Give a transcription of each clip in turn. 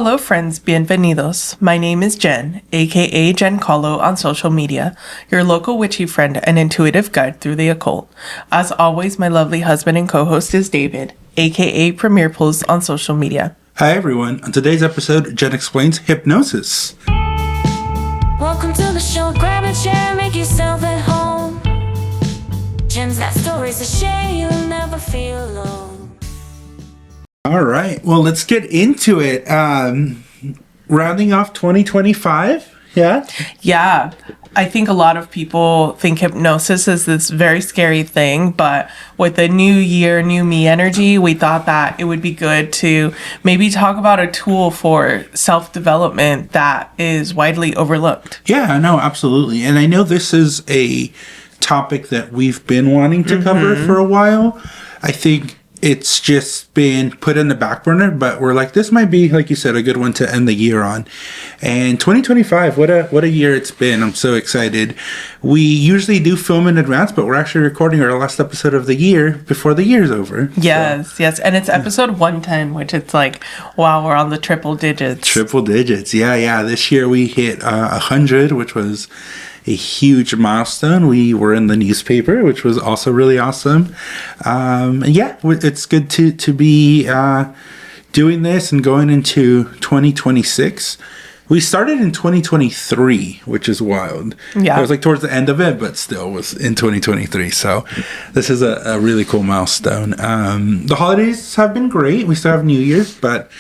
Hello friends, bienvenidos. My name is Jen, aka Jen Colo on social media, your local witchy friend and intuitive guide through the occult. As always, my lovely husband and co-host is David, aka Premier Pools on social media. Hi everyone, on today's episode, Jen explains hypnosis. Welcome to the show, grab a chair, make yourself at home. Jen's got stories to share, you'll never feel alone. All right, well, let's get into it. Rounding off 2025, yeah? Yeah, I think a lot of people think hypnosis is this very scary thing, but with the new year, new me energy, we thought that it would be good to maybe talk about a tool for self-development that is widely overlooked. Yeah, no, absolutely. And I know this is a topic that we've been wanting to cover for a while. I think it's just been put in the back burner, but we're like, this might be, like you said, a good one to end the year on. And 2025, what a year it's been. I'm so excited. We usually do film in advance, but we're actually recording our last episode of the year before the year's over. Yes. And it's episode 110, which it's like, wow, we're on the triple digits. Triple digits. Yeah. This year we hit 100, which was a huge milestone. We were in the newspaper, which was also really awesome. It's good to be doing this and going into 2026. We started in 2023, which is wild. Yeah. It was like towards the end of it, but still was in 2023. So this is a really cool milestone. The holidays have been great. We still have New Year's, but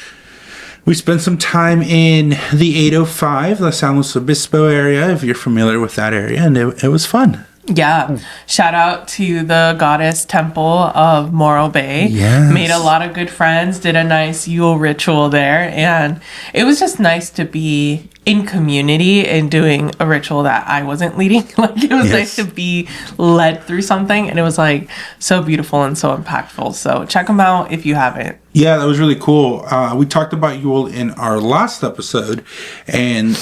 we spent some time in the 805, the San Luis Obispo area, if you're familiar with that area, and it was fun. Yeah. Shout out to the goddess temple of Morro Bay. Yes. Made a lot of good friends, did a nice Yule ritual there, and it was just nice to be in community and doing a ritual that I wasn't leading. Like, it was nice to be led through something, and it was like so beautiful and so impactful. So check them out if you haven't. Yeah, that was really cool. We talked about Yule in our last episode, and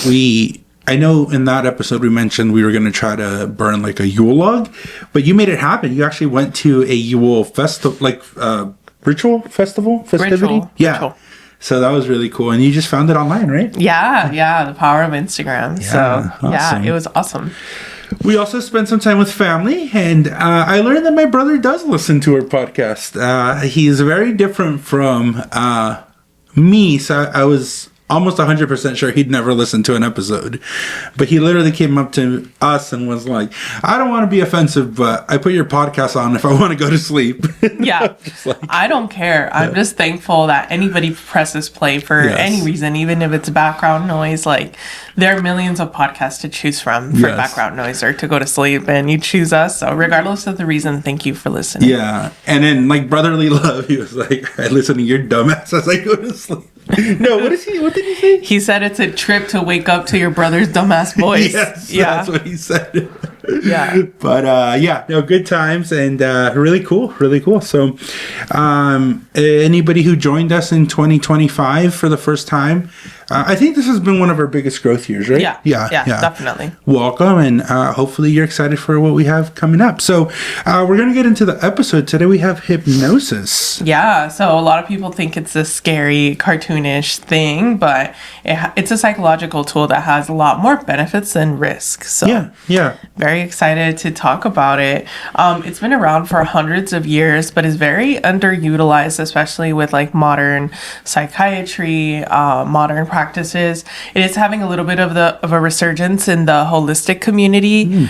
I know in that episode we mentioned we were going to try to burn like a Yule log, but you made it happen. You actually went to a Yule festivity? Yeah. Ritual. So that was really cool. And you just found it online, right? Yeah. The power of Instagram. Yeah, So, awesome. it was awesome. We also spent some time with family, and I learned that my brother does listen to our podcast. He's very different from me, so I was almost 100% sure he'd never listened to an episode. But he literally came up to us and was like, I don't want to be offensive, but I put your podcast on if I want to go to sleep. Yeah. I don't care. I'm just thankful that anybody presses play for any reason, even if it's background noise. Like, there are millions of podcasts to choose from for background noise or to go to sleep, and you choose us. So regardless of the reason, thank you for listening. Yeah. And then, like, brotherly love, he was like, I listen to your dumbass as I go to sleep. No, what did he say? He said it's a trip to wake up to your brother's dumbass voice. Yes, yeah. That's what he said. Yeah. But good times and really cool. So anybody who joined us in 2025 for the first time, I think this has been one of our biggest growth years, right? Yeah, definitely. Welcome, and hopefully you're excited for what we have coming up. So we're going to get into the episode. Today we have hypnosis. Yeah, so a lot of people think it's a scary, cartoonish thing, but it's a psychological tool that has a lot more benefits than risks. So yeah. Very excited to talk about it. It's been around for hundreds of years, but is very underutilized, especially with like modern psychiatry, modern practices. It is having a little bit of a resurgence in the holistic community,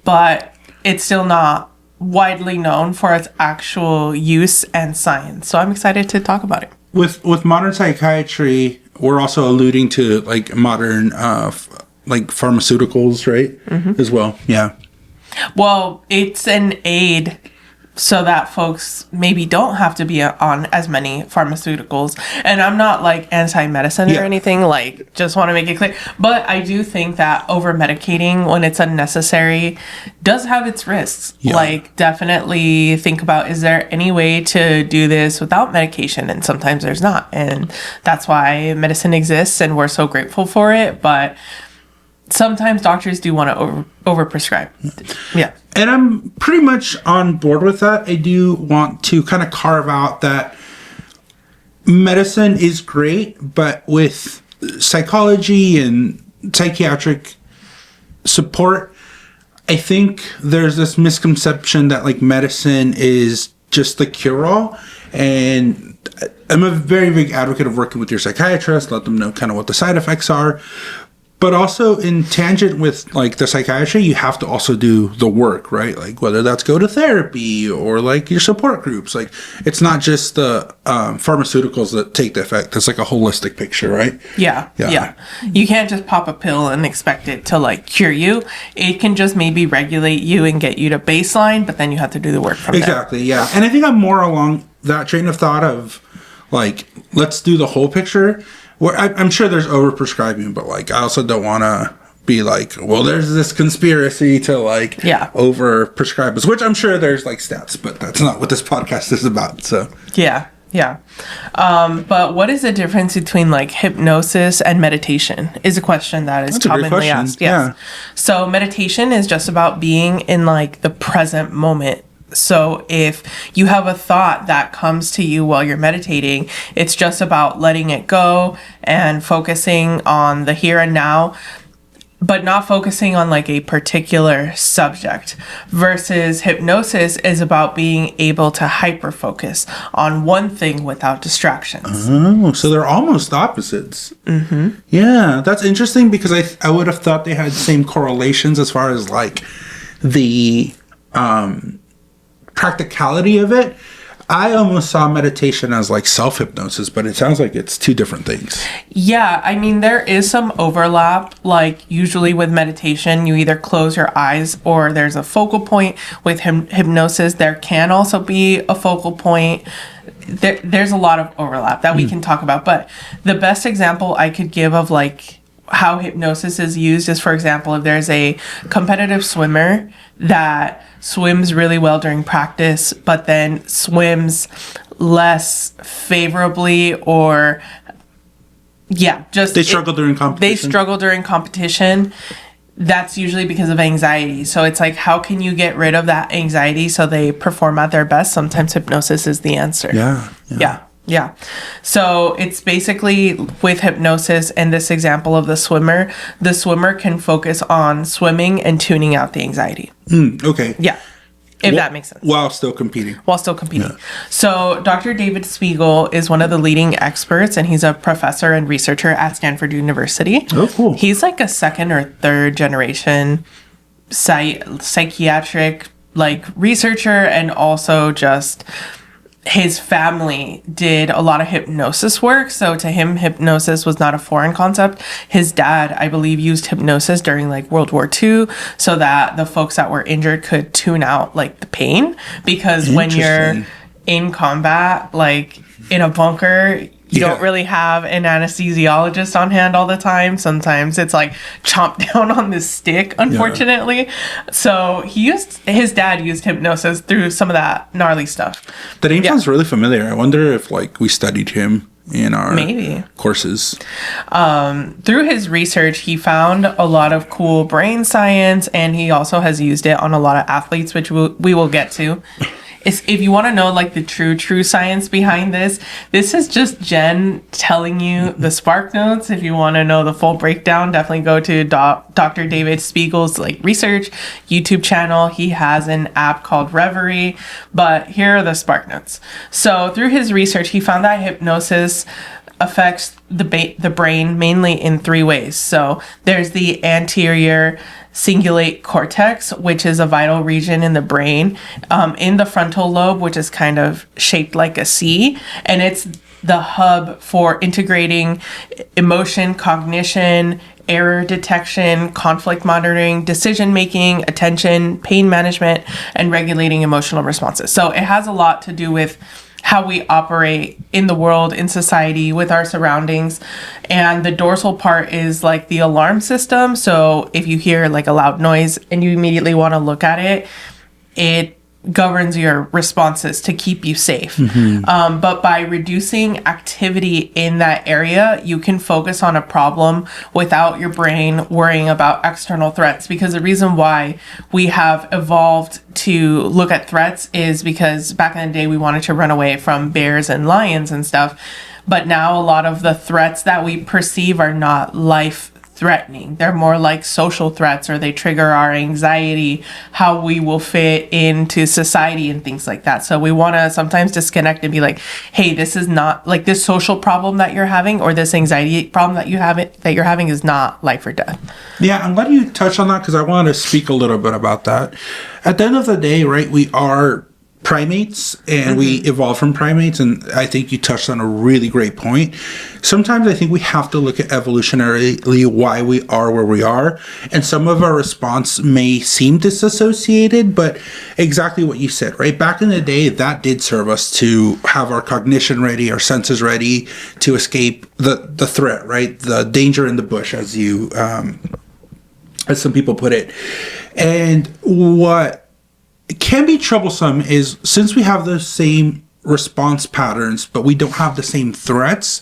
but it's still not widely known for its actual use and science. So I'm excited to talk about it. With modern psychiatry, we're also alluding to like modern like pharmaceuticals, right? As well. Yeah. Well, it's an aid so that folks maybe don't have to be on as many pharmaceuticals. And I'm not like anti-medicine or anything, like, just want to make it clear. But I do think that over-medicating when it's unnecessary does have its risks. Yeah. Like, definitely think about, is there any way to do this without medication? And sometimes there's not. And that's why medicine exists and we're so grateful for it. But sometimes doctors do want to overprescribe. Yeah. And I'm pretty much on board with that. I do want to kind of carve out that medicine is great, but with psychology and psychiatric support, I think there's this misconception that like medicine is just the cure-all. And I'm a very big advocate of working with your psychiatrist, let them know kind of what the side effects are. But also in tangent with like the psychiatry, you have to also do the work, right? Like whether that's go to therapy or like your support groups. Like it's not just the pharmaceuticals that take the effect. It's like a holistic picture, right? Yeah. You can't just pop a pill and expect it to like cure you. It can just maybe regulate you and get you to baseline, but then you have to do the work from there. Exactly, yeah. And I think I'm more along that train of thought of like, let's do the whole picture. Where I'm sure there's overprescribing, but like I also don't want to be like, well, there's this conspiracy to like overprescribe us, which I'm sure there's like stats, but that's not what this podcast is about. So yeah. But what is the difference between like hypnosis and meditation is a question that is commonly asked. Yes. Yeah. So meditation is just about being in like the present moment. So if you have a thought that comes to you while you're meditating, it's just about letting it go and focusing on the here and now, but not focusing on like a particular subject. Versus hypnosis is about being able to hyper focus on one thing without distractions. Oh, so they're almost opposites. Mm-hmm. Yeah, that's interesting because I would have thought they had the same correlations as far as like the practicality of it. I almost saw meditation as like self-hypnosis, but it sounds like it's two different things. Yeah, I mean, there is some overlap. Like usually with meditation, you either close your eyes or there's a focal point. With hypnosis, there can also be a focal point. There's a lot of overlap that we can talk about. But the best example I could give of like how hypnosis is used is, for example, if there's a competitive swimmer that swims really well during practice, but then swims less favorably or they struggle during competition. That's usually because of anxiety. So it's like, how can you get rid of that anxiety so they perform at their best? Sometimes hypnosis is the answer. Yeah. So it's basically with hypnosis and this example of the swimmer can focus on swimming and tuning out the anxiety. Okay. Yeah. If that makes sense. While still competing. Yeah. So Dr. David Spiegel is one of the leading experts, and he's a professor and researcher at Stanford University. Oh, cool. He's like a second or third generation psychiatric like researcher, and also just his family did a lot of hypnosis work. So to him, hypnosis was not a foreign concept. His dad, I believe, used hypnosis during like World War II so that the folks that were injured could tune out like the pain. Because when you're in combat, like in a bunker, you don't really have an anesthesiologist on hand all the time. Sometimes it's like chomp down on this stick, unfortunately. So his dad used hypnosis through some of that gnarly stuff. The name sounds really familiar. I wonder if like we studied him in our courses. Through his research, he found a lot of cool brain science, and he also has used it on a lot of athletes, which we will get to. If you want to know like the true science behind this is just Jen telling you the spark notes. If you want to know the full breakdown, definitely go to Dr. David Spiegel's like research YouTube channel. He has an app called Reverie, but here are the spark notes. So through his research, he found that hypnosis affects the brain mainly in three ways. So there's the anterior cingulate cortex, which is a vital region in the brain, in the frontal lobe, which is kind of shaped like a C, and it's the hub for integrating emotion, cognition, error detection, conflict monitoring, decision making, attention, pain management, and regulating emotional responses. So it has a lot to do with how we operate in the world, in society, with our surroundings. And the dorsal part is like the alarm system. So if you hear like a loud noise and you immediately want to look at it, it governs your responses to keep you safe. But by reducing activity in that area, you can focus on a problem without your brain worrying about external threats. Because the reason why we have evolved to look at threats is because back in the day we wanted to run away from bears and lions and stuff. But now a lot of the threats that we perceive are not life threatening. They're more like social threats, or they trigger our anxiety, how we will fit into society and things like that. So we want to sometimes disconnect and be like, hey, this is not like this social problem that you're having, or this anxiety problem that you're having is not life or death. Yeah, I'm glad you touched on that, because I want to speak a little bit about that. At the end of the day, right, we are primates, and we evolved from primates, and I think you touched on a really great point. Sometimes I think we have to look at evolutionarily why we are where we are, and some of our response may seem disassociated, but exactly what you said, right? Back in the day, that did serve us to have our cognition ready, our senses ready to escape the threat, right? The danger in the bush, as you as some people put it. And what can be troublesome is, since we have the same response patterns, but we don't have the same threats,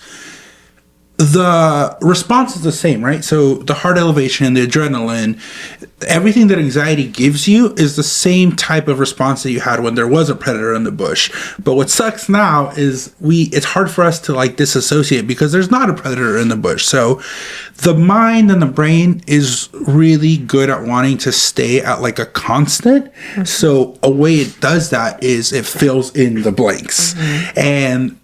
the response is the same, right? So the heart elevation, the adrenaline, everything that anxiety gives you is the same type of response that you had when there was a predator in the bush. But what sucks now is it's hard for us to like disassociate, because there's not a predator in the bush. So the mind and the brain is really good at wanting to stay at like a constant. So a way it does that is it fills in the blanks. And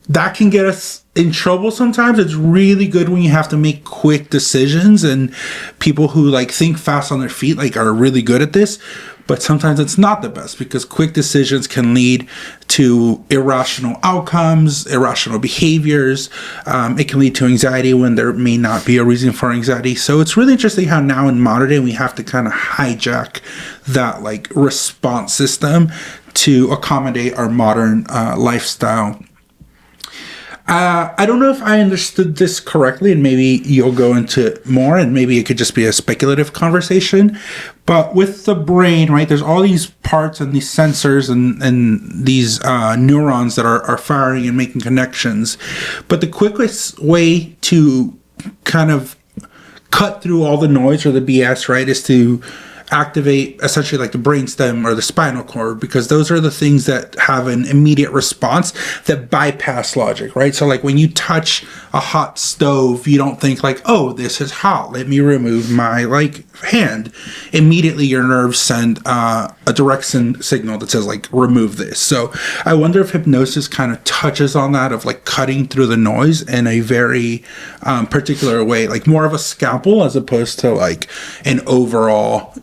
that can get us in trouble sometimes. It's really good when you have to make quick decisions, and people who like think fast on their feet like are really good at this. But sometimes it's not the best, because quick decisions can lead to irrational outcomes, irrational behaviors. It can lead to anxiety when there may not be a reason for anxiety. So it's really interesting how now in modern day we have to kind of hijack that like response system to accommodate our modern lifestyle. I don't know if I understood this correctly, and maybe you'll go into more, and maybe it could just be a speculative conversation. But with the brain, right, there's all these parts and these sensors and these neurons that are firing and making connections. But the quickest way to kind of cut through all the noise or the BS, right, is to activate essentially like the brainstem or the spinal cord, because those are the things that have an immediate response that bypass logic, right? So like when you touch a hot stove, you don't think like, oh, this is hot, let me remove my like hand. Immediately your nerves send a direct signal that says like, remove this. So I wonder if hypnosis kind of touches on that, of like cutting through the noise in a very particular way, like more of a scalpel as opposed to like an overall,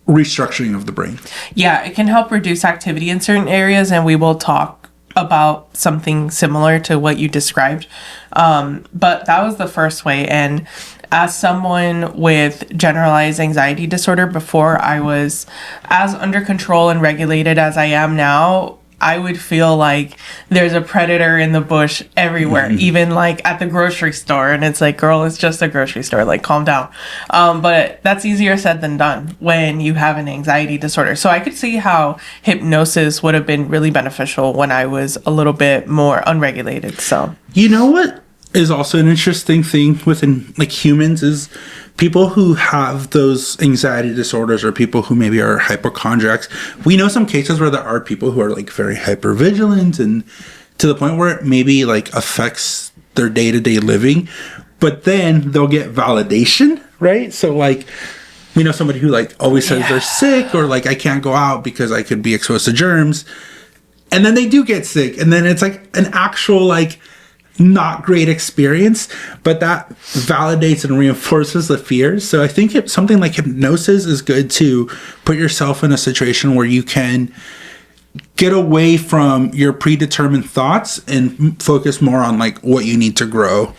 restructuring of the brain. Yeah, it can help reduce activity in certain areas, and we will talk about something similar to what you described. But that was the first way. And as someone with generalized anxiety disorder, before I was as under control and regulated as I am now, I would feel like there's a predator in the bush everywhere, even like at the grocery store. And it's like, girl, it's just a grocery store. Like, calm down. But that's easier said than done when you have an anxiety disorder. So I could see how hypnosis would have been really beneficial when I was a little bit more unregulated. So, you know what is also an interesting thing within like humans is people who have those anxiety disorders, or people who maybe are hypochondriacs. We know some cases where there are people who are like very hypervigilant, and to the point where it maybe like affects their day-to-day living, but then they'll get validation, right? So like, we know somebody who like always says they're sick, or like, I can't go out because I could be exposed to germs. And then they do get sick. And then it's like an actual like not great experience, but that validates and reinforces the fears. So I think something like hypnosis is good to put yourself in a situation where you can get away from your predetermined thoughts and focus more on like what you need to grow.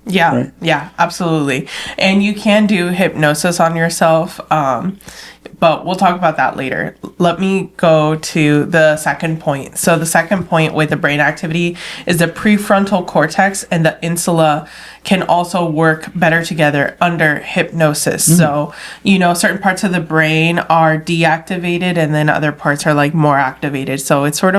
Yeah, right? Yeah, absolutely. And you can do hypnosis on yourself, but we'll talk about that later. Let me go to the second point. So the second point with the brain activity is the prefrontal cortex and the insula can also work better together under hypnosis. So, certain parts of the brain are deactivated and then other parts are like more activated. So it's sort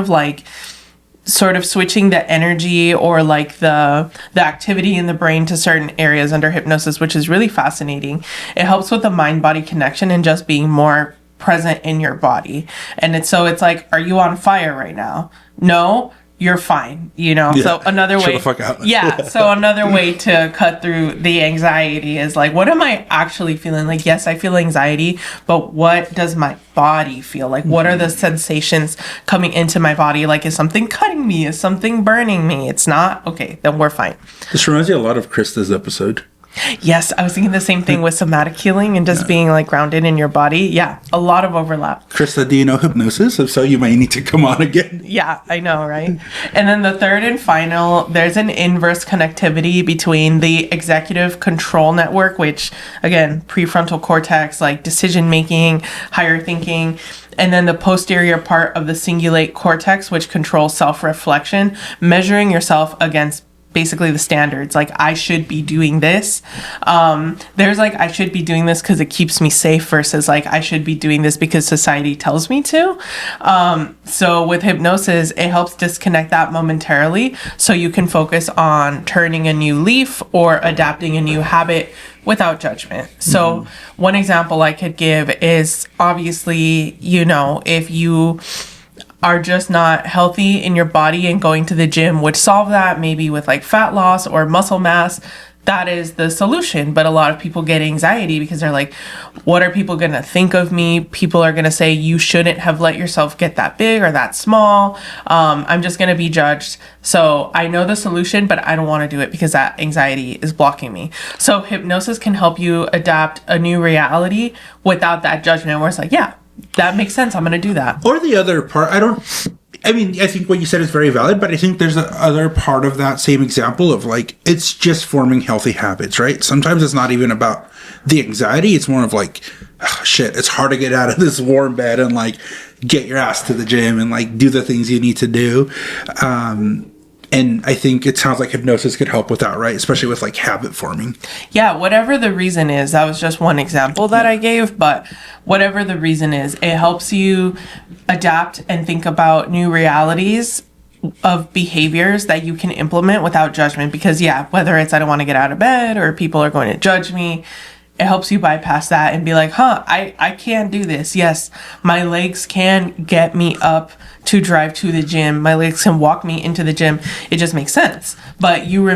of switching the energy or like the activity in the brain to certain areas under hypnosis, which is really fascinating. It helps with the mind-body connection and just being more present in your body. And it's like, are you on fire right now? No, you're fine, you know? Yeah. So another Chill way, the fuck out. yeah. So another way to cut through the anxiety is like, what am I actually feeling? Like, yes, I feel anxiety, but what does my body feel like? What are the sensations coming into my body? Like, is something cutting me? Is something burning me? It's not? Okay, then we're fine. This reminds me a lot of Krista's episode. Yes, I was thinking the same thing with somatic healing and just being like grounded in your body. Yeah, a lot of overlap. Krista, do you know hypnosis? If so, you might need to come on again. Yeah, I know, right? And then the third and final, there's an inverse connectivity between the executive control network, which, again, prefrontal cortex, like decision making, higher thinking, and then the posterior part of the cingulate cortex, which controls self-reflection, measuring yourself against basically the standards. Like, I should be doing this. There's like, I should be doing this because it keeps me safe versus like, I should be doing this because society tells me to. So with hypnosis, it helps disconnect that momentarily so you can focus on turning a new leaf or adapting a new habit without judgment. So one example I could give is, obviously, you know, if you are just not healthy in your body and going to the gym would solve that, maybe with like fat loss or muscle mass. That is the solution. But a lot of people get anxiety because they're like, what are people going to think of me? People are going to say you shouldn't have let yourself get that big or that small. I'm just going to be judged. So I know the solution, but I don't want to do it because that anxiety is blocking me. So hypnosis can help you adapt a new reality without that judgment where it's like, yeah, that makes sense. I'm going to do that. Or the other part, I think what you said is very valid, but I think there's the other part of that same example of like, it's just forming healthy habits, right? Sometimes it's not even about the anxiety. It's more of like, oh, shit, it's hard to get out of this warm bed and like get your ass to the gym and like do the things you need to do. And I think it sounds like hypnosis could help with that, right? Especially with like habit forming. Yeah, whatever the reason is, that was just one example that I gave, but whatever the reason is, it helps you adapt and think about new realities of behaviors that you can implement without judgment. Because yeah, whether it's I don't want to get out of bed or people are going to judge me, it helps you bypass that and be like, I can do this. Yes, my legs can get me up to drive to the gym. My legs can walk me into the gym. It just makes sense. But you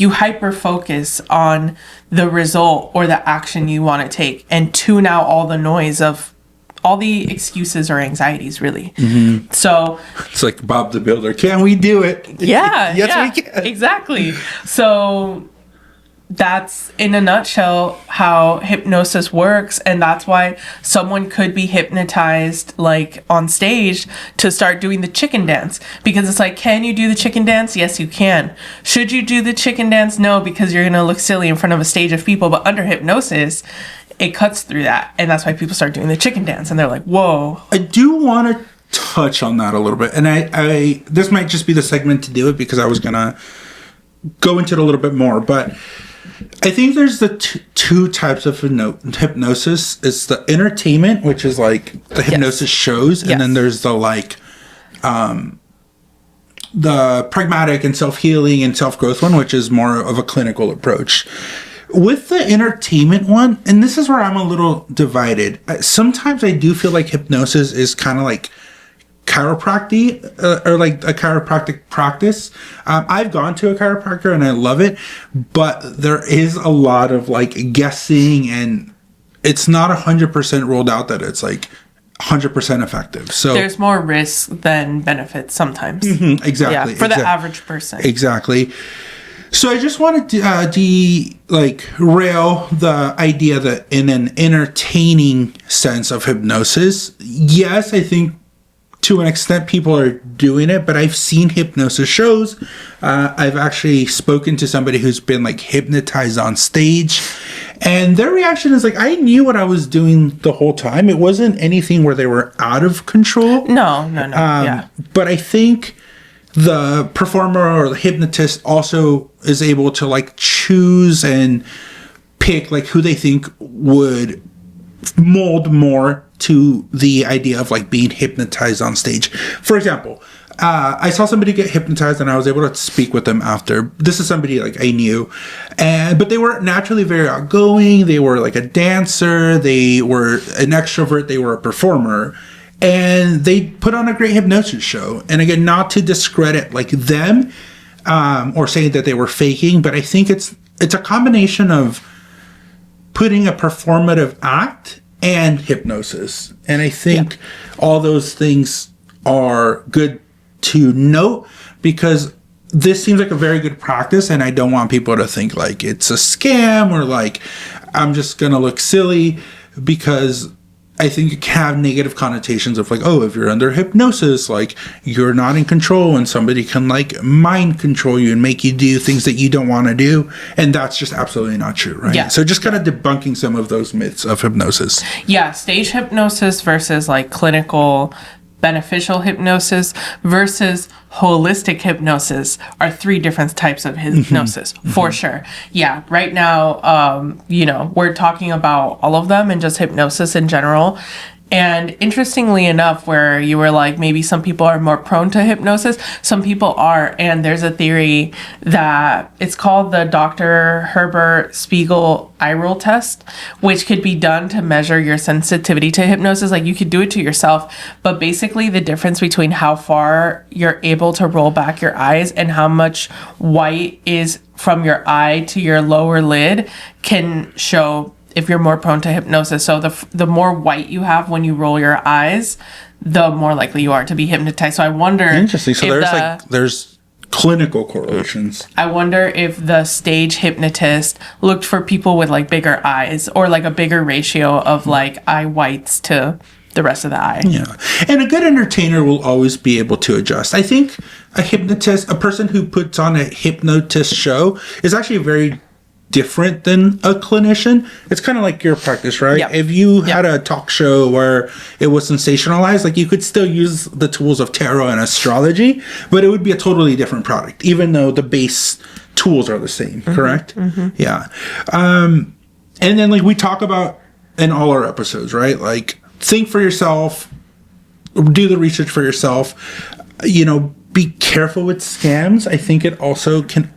hyper focus on the result or the action you want to take and tune out all the noise of all the excuses or anxieties, really. Mm-hmm. So it's like Bob the Builder. Can we do it? Yeah. Yes, we can. Exactly. So that's in a nutshell how hypnosis works, and that's why someone could be hypnotized like on stage to start doing the chicken dance, because it's like, can you do the chicken dance? Yes, you can. Should you do the chicken dance? No, because you're gonna look silly in front of a stage of people. But under hypnosis, it cuts through that, and that's why people start doing the chicken dance, and they're like, whoa. I do want to touch on that a little bit, and I this might just be the segment to do it because I was gonna go into it a little bit more, but I think there's the two types of hypnosis. It's the entertainment, which is like the hypnosis shows, and then there's the like the pragmatic and self-healing and self-growth one, which is more of a clinical approach. With the entertainment one, and this is where I'm a little divided. Sometimes I do feel like hypnosis is kind of like chiropractic or like a chiropractic practice. I've gone to a chiropractor and I love it, but there is a lot of like guessing, and it's not 100% ruled out that it's like 100% effective. So there's more risk than benefits sometimes. Mm-hmm, exactly. Yeah, for the average person. Exactly. So I just wanted to rail the idea that in an entertaining sense of hypnosis, yes, I think to an extent people are doing it, but I've seen hypnosis shows. I've actually spoken to somebody who's been like hypnotized on stage, and their reaction is like, I knew what I was doing the whole time. It wasn't anything where they were out of control. No. Yeah. But I think the performer or the hypnotist also is able to like choose and pick like who they think would mold more to the idea of like being hypnotized on stage. For example, I saw somebody get hypnotized and I was able to speak with them after. This is somebody like I knew, but they were naturally very outgoing. They were like a dancer. They were an extrovert. They were a performer. and they put on a great hypnosis show. And again, not to discredit like them or saying that they were faking, but I think it's a combination of putting a performative act and hypnosis. And I think all those things are good to note, because this seems like a very good practice, and I don't want people to think like it's a scam or like I'm just gonna look silly, because I think it can have negative connotations of like, oh, if you're under hypnosis, like you're not in control, and somebody can like mind control you and make you do things that you don't want to do, and that's just absolutely not true, right? Yeah. So just kind of debunking some of those myths of hypnosis. Yeah, stage hypnosis versus like clinical beneficial hypnosis versus holistic hypnosis are three different types of hypnosis, for sure. Yeah, right now, we're talking about all of them and just hypnosis in general. And interestingly enough, where you were like, maybe some people are more prone to hypnosis, some people are. And there's a theory that it's called the Dr. Herbert Spiegel eye roll test, which could be done to measure your sensitivity to hypnosis. Like you could do it to yourself, but basically the difference between how far you're able to roll back your eyes and how much white is from your eye to your lower lid can show if you're more prone to hypnosis. So the more white you have when you roll your eyes, the more likely you are to be hypnotized. So I wonder. Interesting. So there's clinical correlations. I wonder if the stage hypnotist looked for people with like bigger eyes, or like a bigger ratio of like eye whites to the rest of the eye. Yeah. And a good entertainer will always be able to adjust. I think a person who puts on a hypnotist show is actually very different than a clinician. It's kind of like your practice, right? Yep. If you had a talk show where it was sensationalized, like you could still use the tools of tarot and astrology, but it would be a totally different product, even though the base tools are the same, correct? Yeah. And then like we talk about in all our episodes, right? Like think for yourself, do the research for yourself, be careful with scams. I think it also can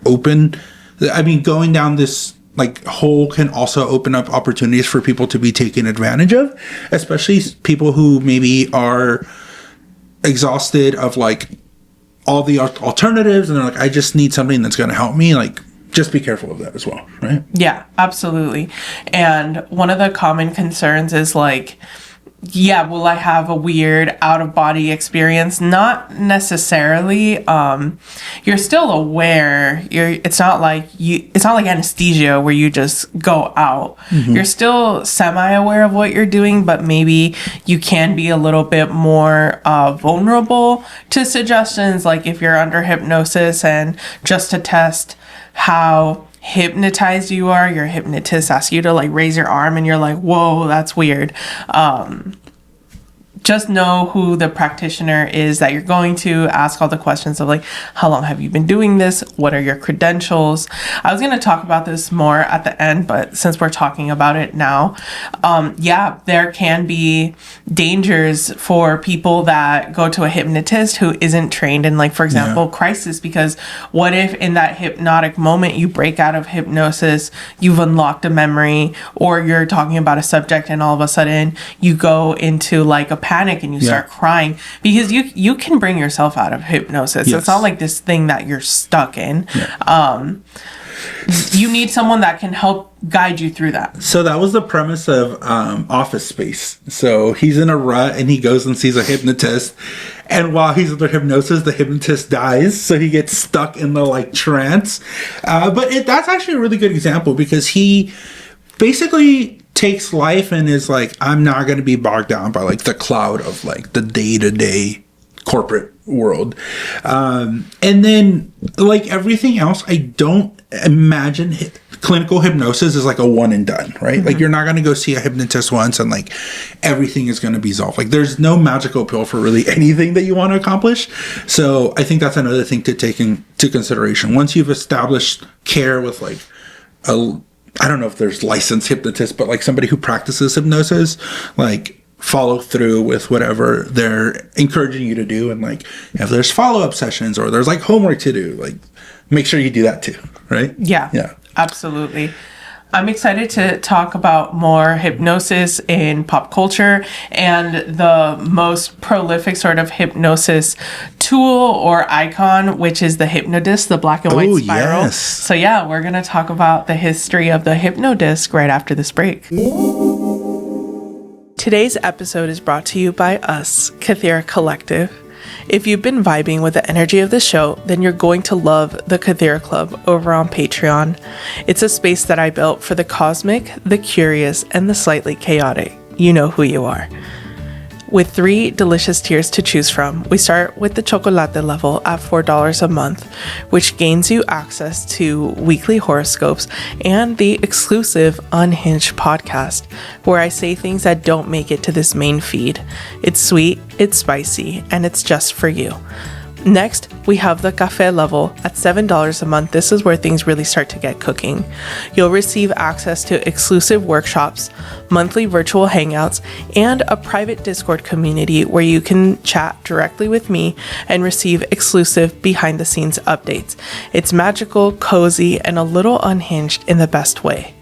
going down this like hole can also open up opportunities for people to be taken advantage of, especially people who maybe are exhausted of like all the alternatives, and they're like, I just need something that's going to help me. Like, just be careful of that as well, right? Yeah, absolutely. And one of the common concerns is like, yeah, will I have a weird out-of-body experience? Not necessarily. You're still aware. It's not like anesthesia where you just go out. You're still semi-aware of what you're doing, but maybe you can be a little bit more vulnerable to suggestions. Like if you're under hypnosis, and just to test how hypnotized you are, your hypnotist asks you to like raise your arm, and you're like, whoa, that's weird. Just know who the practitioner is that you're going to. Ask all the questions of like, how long have you been doing this? What are your credentials? I was going to talk about this more at the end, but since we're talking about it now, there can be dangers for people that go to a hypnotist who isn't trained in, like, for example, crisis. Because what if in that hypnotic moment you break out of hypnosis, you've unlocked a memory, or you're talking about a subject and all of a sudden you go into like a panic and you start crying, because you can bring yourself out of hypnosis. It's not like this thing that you're stuck in. You need someone that can help guide you through that. So that was the premise of Office Space. So he's in a rut and he goes and sees a hypnotist, and while he's under hypnosis, the hypnotist dies, so he gets stuck in the like trance. But that's actually a really good example, because he basically takes life and is like, I'm not going to be bogged down by like the cloud of like the day-to-day corporate world. And then like everything else, I don't imagine clinical hypnosis is like a one and done, right? Like you're not going to go see a hypnotist once and like everything is going to be solved. Like there's no magical pill for really anything that you want to accomplish. So I think that's another thing to take into consideration. Once you've established care with like I don't know if there's licensed hypnotists, but like somebody who practices hypnosis, like follow through with whatever they're encouraging you to do. And like if there's follow-up sessions or there's like homework to do, like make sure you do that too, right? Yeah, absolutely. I'm excited to talk about more hypnosis in pop culture and the most prolific sort of hypnosis tool or icon, which is the Hypnodisc, the black and white spiral. Yes. So yeah, we're going to talk about the history of the Hypnodisc right after this break. Today's episode is brought to you by us, Kythera Collective. If you've been vibing with the energy of the show, then you're going to love the Kythera Club over on Patreon. It's a space that I built for the cosmic, the curious, and the slightly chaotic. You know who you are. With 3 delicious tiers to choose from, we start with the chocolate level at $4 a month, which gains you access to weekly horoscopes and the exclusive Unhinged podcast, where I say things that don't make it to this main feed. It's sweet, it's spicy, and it's just for you. Next, we have the cafe level at $7 a month. This is where things really start to get cooking. You'll receive access to exclusive workshops, monthly virtual hangouts, and a private Discord community where you can chat directly with me and receive exclusive behind the scenes updates. It's magical, cozy, and a little unhinged in the best way.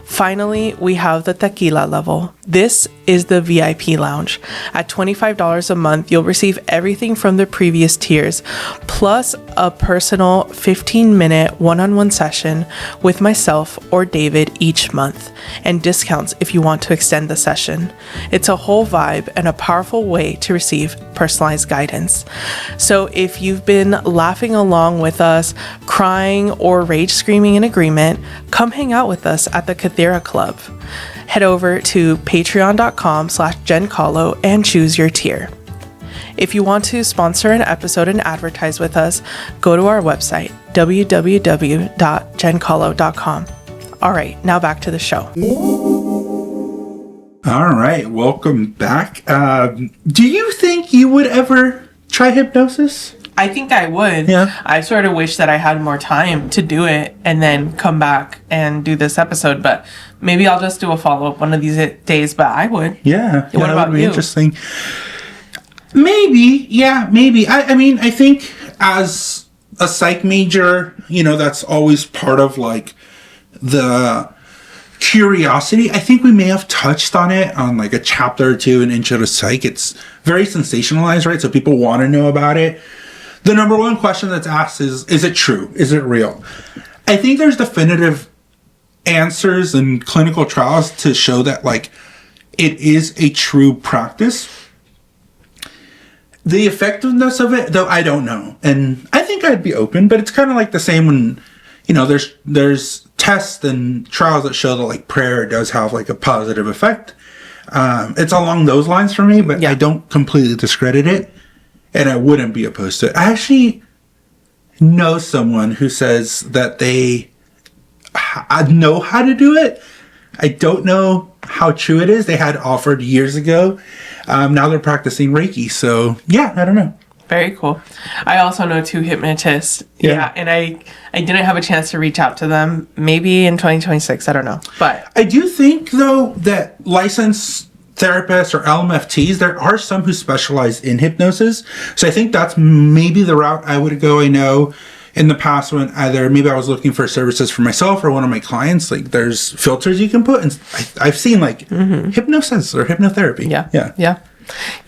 Finally, we have the tequila level. This is the VIP lounge. At $25 a month, you'll receive everything from the previous tiers, plus a personal 15-minute one-on-one session with myself or David each month, and discounts if you want to extend the session. It's a whole vibe and a powerful way to receive personalized guidance. So if you've been laughing along with us, crying or rage screaming in agreement, come hang out with us at the Kythera Club. Head over to patreon.com/JenCalo and choose your tier. If you want to sponsor an episode and advertise with us, go to our website, www.jencalo.com. All right, now back to the show. All right, welcome back. Do you think you would ever try hypnosis? I think I would. Yeah. I sort of wish that I had more time to do it and then come back and do this episode, but maybe I'll just do a follow-up one of these days, but I would. Yeah. What about that would be you? interesting. Maybe. Yeah, maybe. I mean, I think as a psych major, that's always part of like the curiosity. I think we may have touched on it on like a chapter or two in Intro to Psych. It's very sensationalized, right? So people want to know about it. The number one question that's asked is it true? Is it real? I think there's definitive answers and clinical trials to show that like it is a true practice. The effectiveness of it, though, I don't know. And I think I'd be open, but it's kind of like the same when, there's tests and trials that show that like prayer does have like a positive effect. It's along those lines for me, but Yeah. I don't completely discredit it. And I wouldn't be opposed to it. I actually know someone who says that I know how to do it. I don't know how true it is. They had offered years ago. Now they're practicing Reiki. So, yeah, I don't know. Very cool. I also know 2 hypnotists. Yeah. And I didn't have a chance to reach out to them. Maybe in 2026. I don't know. But I do think, though, that licensed therapists or LMFTs, there are some who specialize in hypnosis. So I think that's maybe the route I would go. I know in the past when either maybe I was looking for services for myself or one of my clients, like there's filters you can put. And I've seen like hypnosis or hypnotherapy.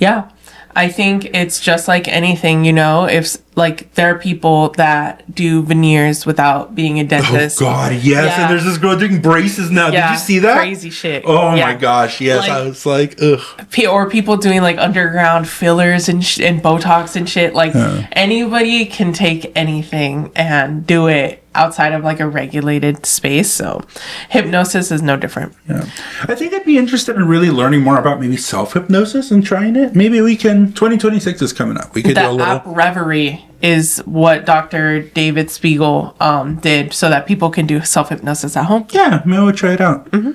Yeah. I think it's just like anything, if like there are people that do veneers without being a dentist. Oh God, yes. Yeah. And there's this girl doing braces now. Yeah, Did you see that? crazy shit. Oh Yeah. my gosh, yes. Like- I was like, ugh. Or people doing like underground fillers and Botox and shit. Like anybody can take anything and do it outside of like a regulated space. So hypnosis is no different. Yeah. I think I'd be interested in really learning more about maybe self-hypnosis and trying it. Maybe we can, 2026 is coming up. We could do a The little. app Reverie is what Dr. David Spiegel did so that people can do self-hypnosis at home. Yeah, maybe we'll try it out. Are we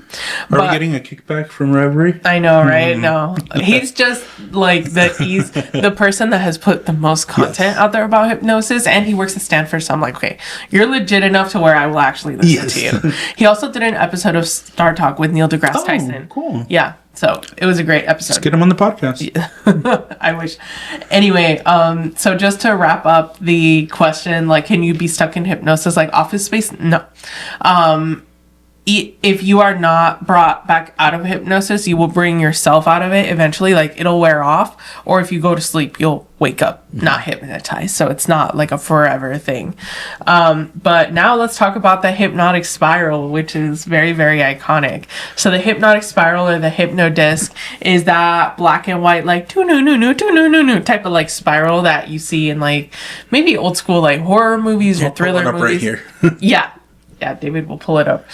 But- getting a kickback from Reverie? I know, right? No. He's just like he's the person that has put the most content out there about hypnosis, and he works at Stanford, so I'm like, okay, you're legit enough to where I will actually listen to you. He also did an episode of Star Talk with Neil deGrasse Tyson. Cool. Yeah. So it was a great episode. Get him on the podcast. I wish. Anyway, so just to wrap up the question, like, can you be stuck in hypnosis like Office Space? No. if you are not brought back out of hypnosis, you will bring yourself out of it eventually. Like, it'll wear off, or if you go to sleep, you'll wake up not hypnotized. So it's not like a forever thing. But now let's talk about the hypnotic spiral, which is very, very iconic. So the hypnotic spiral, or the hypnodisc, is that black and white, like type of like spiral that you see in like maybe old school like horror movies or thriller movies. Right here. Yeah, David will pull it up.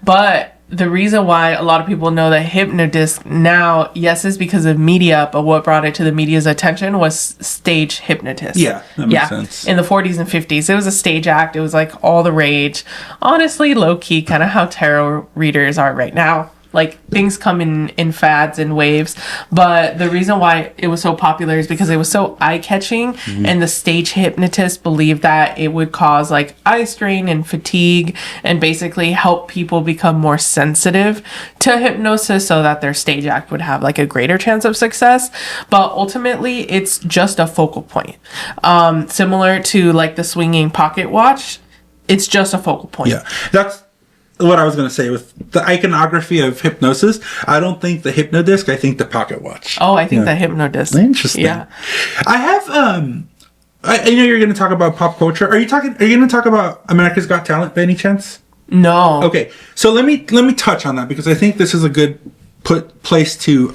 But the reason why a lot of people know that hypnodisc now, yes, is because of media, but what brought it to the media's attention was stage hypnotists. Yeah, that makes sense. In the 40s and 50s, it was a stage act. It was like all the rage. Honestly, low key, kind of how tarot readers are right now. Like, things come in fads and waves, but the reason why it was so popular is because it was so eye-catching, and the stage hypnotists believed that it would cause like eye strain and fatigue, and basically help people become more sensitive to hypnosis so that their stage act would have like a greater chance of success. But ultimately, it's just a focal point, similar to like the swinging pocket watch. It's just a focal point. Yeah, that's what I was going to say with the iconography of hypnosis. I don't think the hypnodisc, I think the pocket watch. Oh, I think the hypnodisc. Interesting. Yeah. I have I know you're going to talk about pop culture. Are you going to talk about America's Got Talent by any chance? No. Okay. So let me touch on that, because I think this is a good place to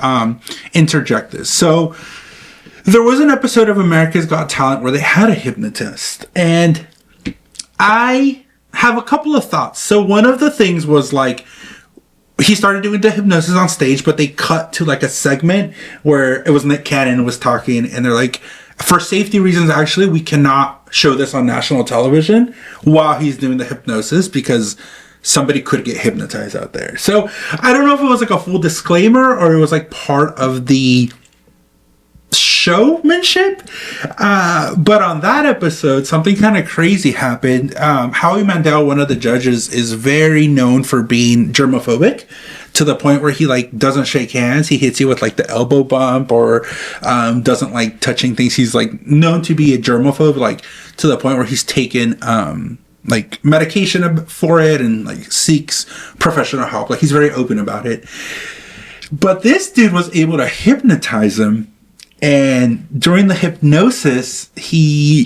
interject this. So there was an episode of America's Got Talent where they had a hypnotist, and I have a couple of thoughts. So one of the things was like, he started doing the hypnosis on stage, but they cut to like a segment where it was Nick Cannon was talking, and they're like, for safety reasons, actually, we cannot show this on national television while he's doing the hypnosis, because somebody could get hypnotized out there. So I don't know if it was like a full disclaimer or it was like part of the showmanship, but on that episode something kind of crazy happened. Howie Mandel, one of the judges, is very known for being germophobic, to the point where he like doesn't shake hands. He hits you with like the elbow bump, or doesn't like touching things. He's like known to be a germaphobe, like to the point where he's taken like medication for it and like seeks professional help. Like, he's very open about it. But this dude was able to hypnotize him. And during the hypnosis,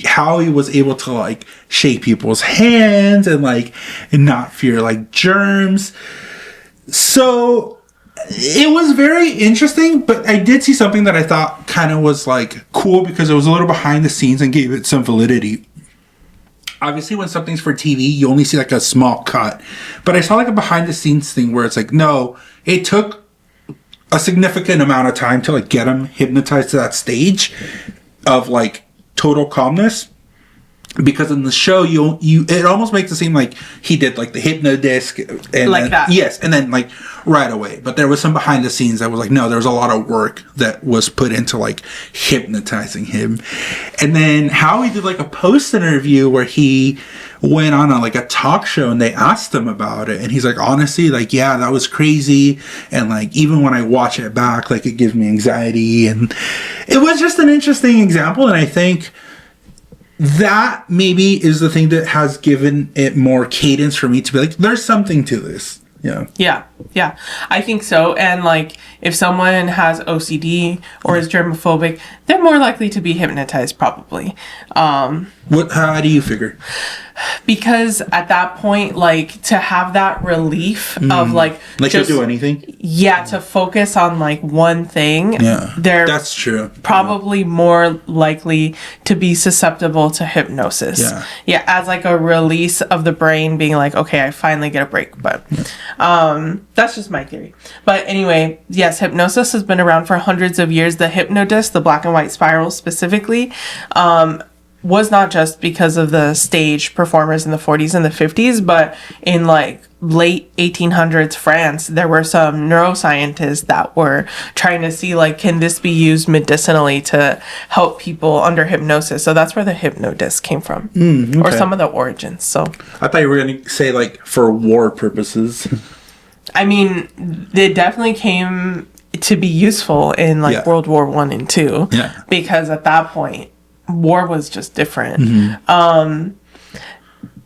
Howie was able to like shake people's hands and not fear like germs. So it was very interesting, but I did see something that I thought kind of was like cool, because it was a little behind the scenes and gave it some validity. Obviously, when something's for TV, you only see like a small cut, but I saw like a behind the scenes thing where it's like, no, it took a significant amount of time to like get him hypnotized to that stage of like total calmness, because in the show you it almost makes it seem like he did like the hypnodisc and like then, that. Yes, and then like right away. But there was some behind the scenes that was like, no, there was a lot of work that was put into like hypnotizing him. And then Howie did like a post interview where he went on a talk show, and they asked him about it, and he's like, honestly, like, yeah, that was crazy, and like even when I watch it back, like, it gives me anxiety. And it was just an interesting example, and I think that maybe is the thing that has given it more cadence for me to be like, there's something to this. Yeah, I think so. And like, if someone has OCD or is germophobic, they're more likely to be hypnotized, probably. How do you figure? Because at that point, like, to have that relief of like just, you'll do anything, to focus on like one thing, that's true, probably more likely to be susceptible to hypnosis, as like a release of the brain being like, okay, I finally get a break. But that's just my theory. But anyway, yes, hypnosis has been around for hundreds of years. The hypnodisc, the black and white spiral specifically, was not just because of the stage performers in the 40s and the 50s, but in like late 1800s France, there were some neuroscientists that were trying to see like, can this be used medicinally to help people under hypnosis? So that's where the hypnodisc came from, or some of the origins. So I thought you were going to say like for war purposes. I mean, it definitely came to be useful in like World War I and II, because at that point war was just different.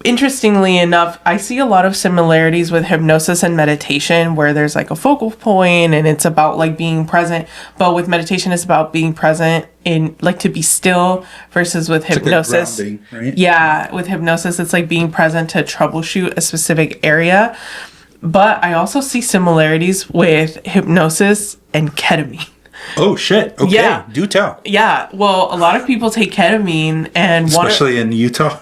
interestingly enough, I see a lot of similarities with hypnosis and meditation, where there's like a focal point and it's about like being present. But with meditation, it's about being present in like to be still, versus with hypnosis. Like grounding, right? Yeah, with hypnosis, it's like being present to troubleshoot a specific area. But I also see similarities with hypnosis and ketamine. Oh shit! Okay, Yeah. do tell. Yeah, well, a lot of people take ketamine and Especially in Utah.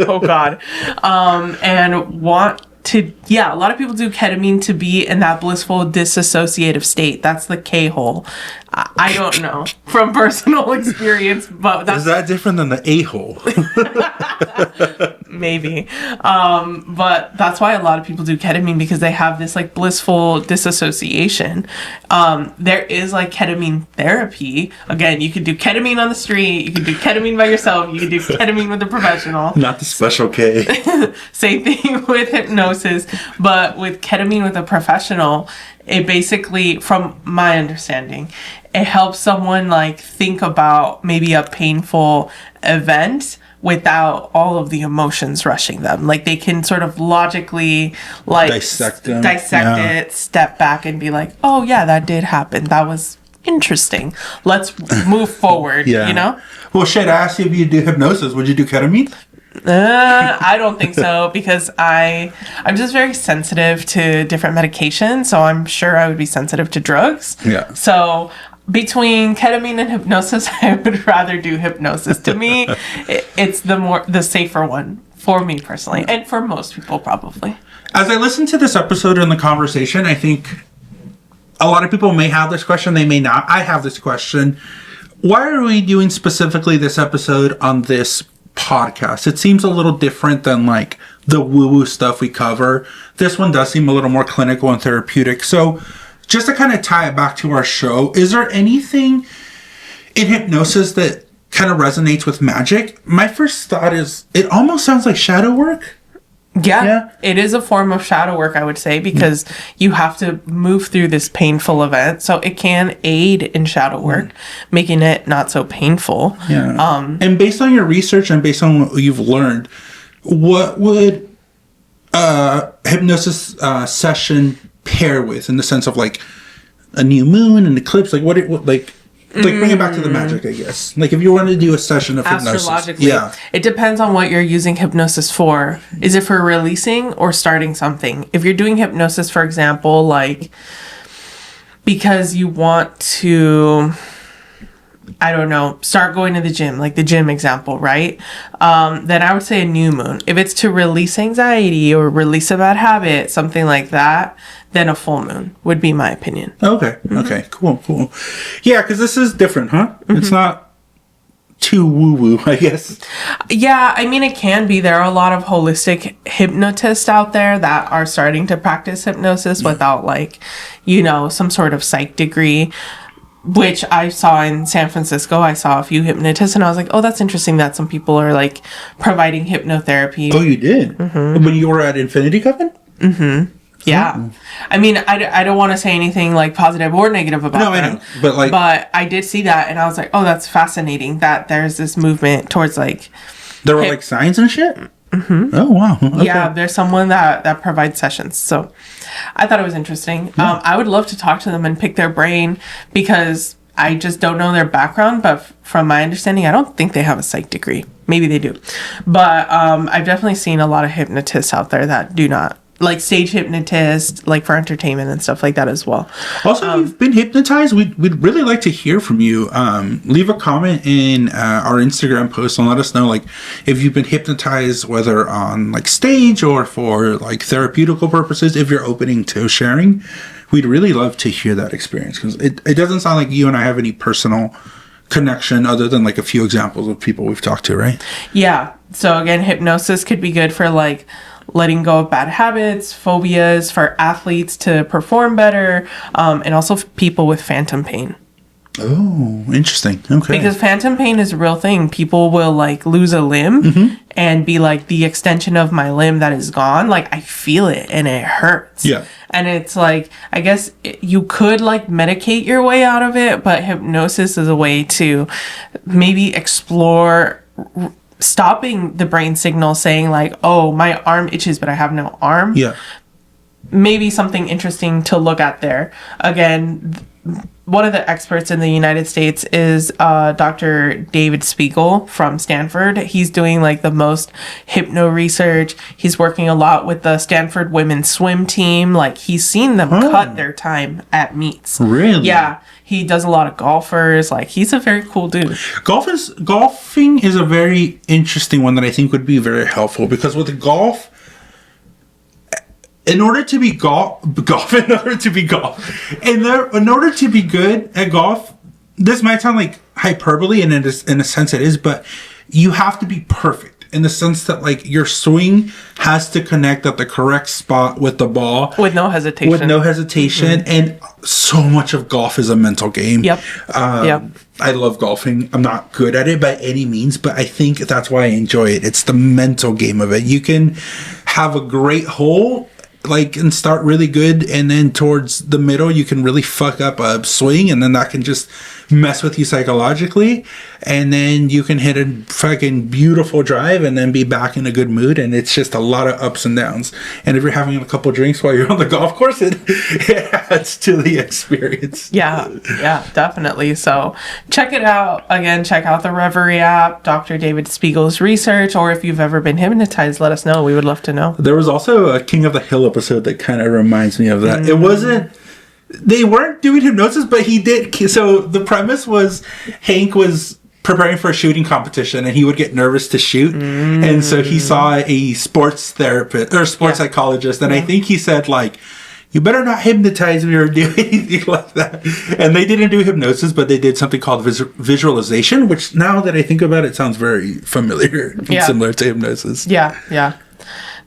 oh God, and want to. Yeah, a lot of people do ketamine to be in that blissful dissociative state. That's the K-hole. I don't know from personal experience, but that's Is that different than the a-hole? maybe. But that's why a lot of people do ketamine, because they have this like blissful disassociation. There is like ketamine therapy. Again, you could do ketamine on the street, you could do ketamine by yourself, you could do ketamine with a professional. Not the special K. Same thing with hypnosis, but with ketamine with a professional, it basically, from my understanding, it helps someone like think about maybe a painful event without all of the emotions rushing them. Like they can sort of logically like Dissect them. it, step back and be like, oh yeah, that did happen. That was interesting. Let's move forward, you know? Well, shit, I asked you if you do hypnosis. Would you do ketamine? I don't think so, because I'm just very sensitive to different medications, so I'm sure I would be sensitive to drugs. Yeah. So between ketamine and hypnosis, I would rather do hypnosis. To me, it's the safer one for me personally, and for most people probably. As I listen to this episode and the conversation, I think a lot of people may have this question, they may not. I have this question. Why are we doing specifically this episode on this podcast? It seems a little different than like the woo-woo stuff we cover. This one does seem a little more clinical and therapeutic. So just to kind of tie it back to our show, is there anything in hypnosis that kind of resonates with magic? My first thought is it almost sounds like shadow work. Yeah, it is a form of shadow work, I would say, because you have to move through this painful event. So it can aid in shadow work, making it not so painful. Yeah. And based on your research and based on what you've learned, what would a hypnosis session pair with, in the sense of like a new moon, an eclipse? Like bring it back to the magic, I guess. Like if you wanted to do a session of hypnosis. Astrologically, it depends on what you're using hypnosis for. Is it for releasing or starting something? If you're doing hypnosis, for example, like because you want to, I don't know, start going to the gym, like the gym example, right? Then I would say a new moon. If it's to release anxiety or release a bad habit, something like that, then a full moon would be my opinion. Okay. Okay. Cool. Yeah, because this is different, huh? It's not too woo-woo, I guess. Yeah, I mean, it can be. There are a lot of holistic hypnotists out there that are starting to practice hypnosis without, like, you know, some sort of psych degree, which I saw in San Francisco. I saw a few hypnotists and I was like, oh, that's interesting that some people are like providing hypnotherapy. Oh, you did? When you were at Infinity Coven? Yeah. Oh. I mean, I don't want to say anything like positive or negative about No, them. I know. But I did see that and I was like, oh, that's fascinating that there's this movement towards like... There were like signs and shit? Oh, wow. Okay. Yeah, there's someone that provides sessions. So I thought it was interesting. I would love to talk to them and pick their brain, because I just don't know their background. But from my understanding, I don't think they have a psych degree. Maybe they do. But I've definitely seen a lot of hypnotists out there that do not. Like stage hypnotists, like for entertainment and stuff like that as well. Also, you've been hypnotized. We'd really like to hear from you. Leave a comment in our Instagram post and let us know, like, if you've been hypnotized, whether on like stage or for like therapeutical purposes. If you're opening to sharing, we'd really love to hear that experience, because it doesn't sound like you and I have any personal connection other than like a few examples of people we've talked to, right? Yeah. So again, hypnosis could be good for like letting go of bad habits, phobias, for athletes to perform better, and also people with phantom pain. Oh, interesting. Okay. Because phantom pain is a real thing. People will like lose a limb and be like, the extension of my limb that is gone, like I feel it and it hurts. Yeah. And it's like, I guess you could like medicate your way out of it, but hypnosis is a way to maybe explore stopping the brain signal saying like, oh, my arm itches, but I have no arm. Yeah. Maybe something interesting to look at there. Again, one of the experts in the United States is Dr. David Spiegel from Stanford. He's doing like the most hypno research. He's working a lot with the Stanford women's swim team. Like he's seen them cut their time at meets. Really? Yeah. He does a lot of golfers. Like he's a very cool dude. Golfing is a very interesting one that I think would be very helpful, because with golf, in order to be in order to be good at golf, this might sound like hyperbole, and in a sense it is, but you have to be perfect in the sense that like your swing has to connect at the correct spot with the ball. With no hesitation. And so much of golf is a mental game. Yep. I love golfing. I'm not good at it by any means, but I think that's why I enjoy it. It's the mental game of it. You can have a great hole, like, and start really good, and then towards the middle you can really fuck up a swing, and then that can just mess with you psychologically, and then you can hit a fucking beautiful drive and then be back in a good mood, and it's just a lot of ups and downs. And if you're having a couple drinks while you're on the golf course, it adds to the experience. Yeah, definitely. So check it out. Again, check out the Reverie app, Dr. David Spiegel's research, or if you've ever been hypnotized, let us know. We would love to know. There was also a King of the Hill episode that kind of reminds me of that. It wasn't, they weren't doing hypnosis, but he did. So the premise was Hank was preparing for a shooting competition, and he would get nervous to shoot. And so he saw a sports therapist or sports psychologist. And I think he said, like, you better not hypnotize me or do anything like that. And they didn't do hypnosis, but they did something called visualization, which now that I think about it, sounds very familiar and similar to hypnosis. Yeah.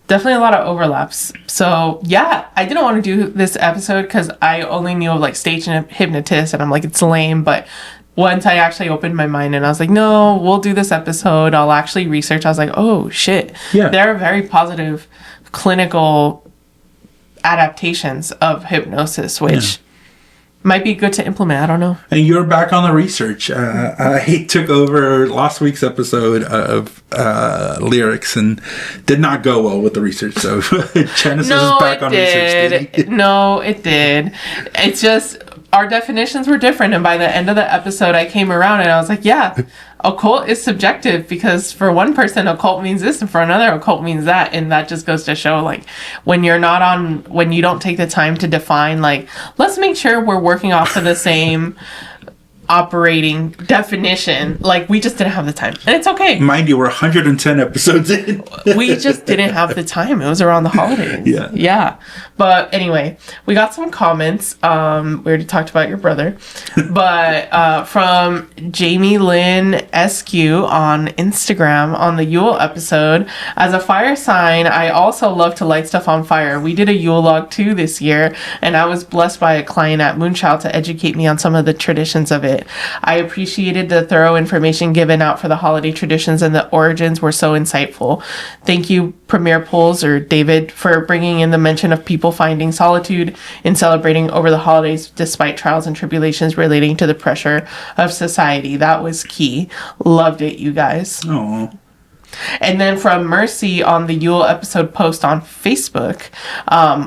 Definitely a lot of overlaps. So yeah, I didn't want to do this episode because I only knew of like stage hypnotists, and I'm like, it's lame. But once I actually opened my mind and I was like, no, we'll do this episode, I'll actually research. I was like, oh shit. Yeah. There are very positive clinical adaptations of hypnosis, which might be good to implement. I don't know. And you're back on the research. I took over last week's episode of lyrics and did not go well with the research. So Genesis is back on research. No, it did. It's just our definitions were different. And by the end of the episode, I came around and I was like, yeah, occult is subjective, because for one person, occult means this, and for another, occult means that. And that just goes to show, like, when you don't take the time to define, like, let's make sure we're working off of the same operating definition. Like, we just didn't have the time, and it's okay. Mind you, we're 110 episodes in. We just didn't have the time. It was around the holidays. Yeah. But anyway, we got some comments. We already talked about your brother, but from Jamie Lynn SQ on Instagram on the Yule episode. As a fire sign, I also love to light stuff on fire. We did a Yule log too this year, and I was blessed by a client at Moonchild to educate me on some of the traditions of it. I appreciated the thorough information given out for the holiday traditions, and the origins were so insightful. Thank you, Premier Pools or David, for bringing in the mention of people finding solitude in celebrating over the holidays despite trials and tribulations relating to the pressure of society. That was key. Loved it, you guys. Oh. And then from Mercy on the Yule episode post on Facebook,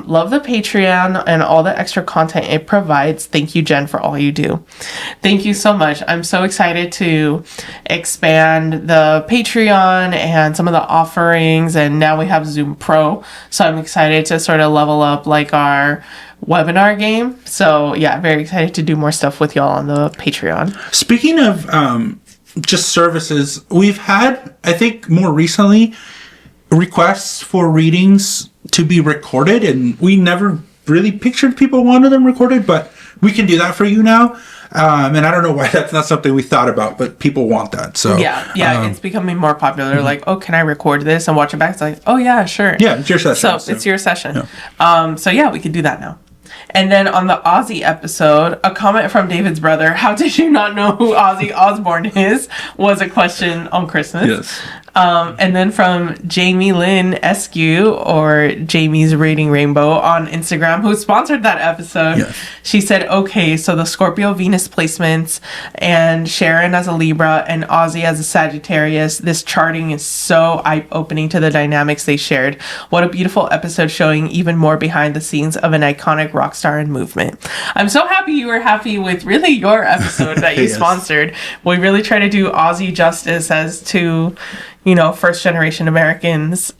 love the Patreon and all the extra content it provides. Thank you, Jen, for all you do. Thank you so much. I'm so excited to expand the Patreon and some of the offerings, and now we have Zoom Pro. So I'm excited to sort of level up like our webinar game. So yeah, very excited to do more stuff with y'all on the Patreon. Speaking of just services, we've had, I think more recently, requests for readings to be recorded, and we never really pictured people wanted them recorded, but we can do that for you now. And I don't know why that's not something we thought about, but people want that. So yeah, it's becoming more popular. Like, oh, can I record this and watch it back? It's like, oh yeah, sure. Yeah, it's your session. So it's your session. Yeah. So yeah, we can do that now. And then on the Ozzy episode, a comment from David's brother, how did you not know who Ozzy Osbourne is, was a question on Christmas. Yes. And then from Jamie Lynn Eskew, or Jamie's Rating Rainbow on Instagram, who sponsored that episode. Yes. She said, okay, so the Scorpio Venus placements and Sharon as a Libra and Ozzy as a Sagittarius, this charting is so eye-opening to the dynamics they shared. What a beautiful episode, showing even more behind the scenes of an iconic rock star and movement. I'm so happy you were happy with really your episode that you Yes. sponsored. We really try to do Ozzy justice as to, first generation Americans,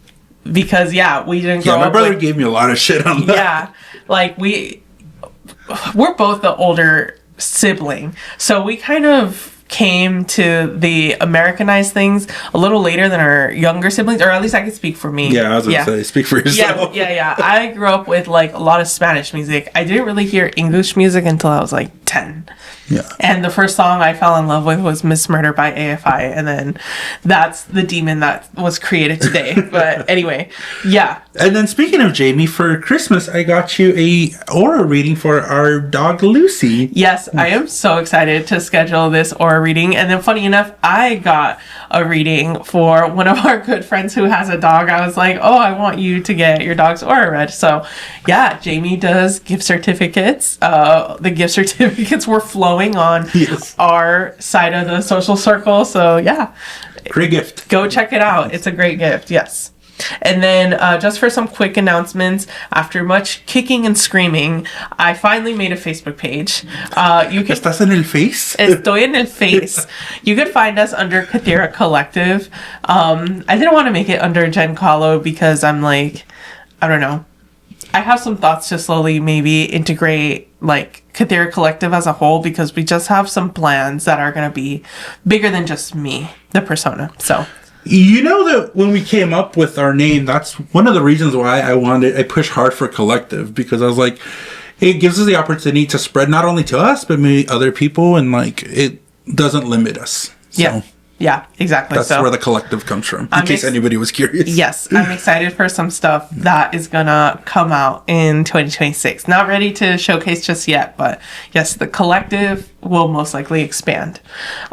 because we didn't grow Yeah, my up brother with, gave me a lot of shit on that. yeah, like we're both the older sibling, so we kind of came to the Americanized things a little later than our younger siblings, or at least I can speak for me. Yeah, I was going to say, speak for yourself. Yeah. I grew up with like a lot of Spanish music. I didn't really hear English music until I was like 10. Yeah. And the first song I fell in love with was Miss Murder by AFI. And then that's the demon that was created today. But anyway, yeah. And then speaking of Jamie, for Christmas, I got you a aura reading for our dog Lucy. Yes, I am so excited to schedule this aura reading. And then funny enough, I got a reading for one of our good friends who has a dog. I was like, oh, I want you to get your dog's aura read. So yeah, Jamie does gift certificates. The gift certificates were flowing on our side of the social circle. So yeah, Great gift. go check it out. It's a great gift. Yes. And then just for some quick announcements, after much kicking and screaming, I finally made a Facebook page. You can ¿Estás en el face? Estoy en el face. You could find us under Kythera Collective. I didn't want to make it under Giancarlo because I'm like, I don't know. I have some thoughts to slowly maybe integrate like Kythera Collective as a whole, because we just have some plans that are going to be bigger than just me, the persona. So You know that when we came up with our name, that's one of the reasons why I pushed hard for collective, because I was like, it gives us the opportunity to spread not only to us, but maybe other people, and like, it doesn't limit us. So yeah, exactly. that's so where the collective comes from, in case anybody was curious. yes, I'm excited for some stuff that is gonna come out in 2026. Not ready to showcase just yet, but yes, the collective will most likely expand.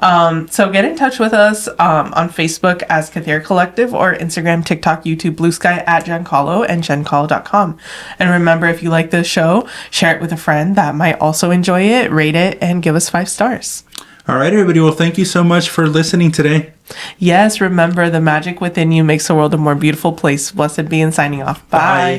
So get in touch with us on Facebook as Kythera Collective, or Instagram, TikTok, YouTube, Blue Sky at Giancarlo and giancarlo.com. And remember, if you like this show, share it with a friend that might also enjoy it, rate it, and give us 5 stars. All right, everybody. Well, thank you so much for listening today. Yes, remember, the magic within you makes the world a more beautiful place. Blessed be, and signing off. Bye.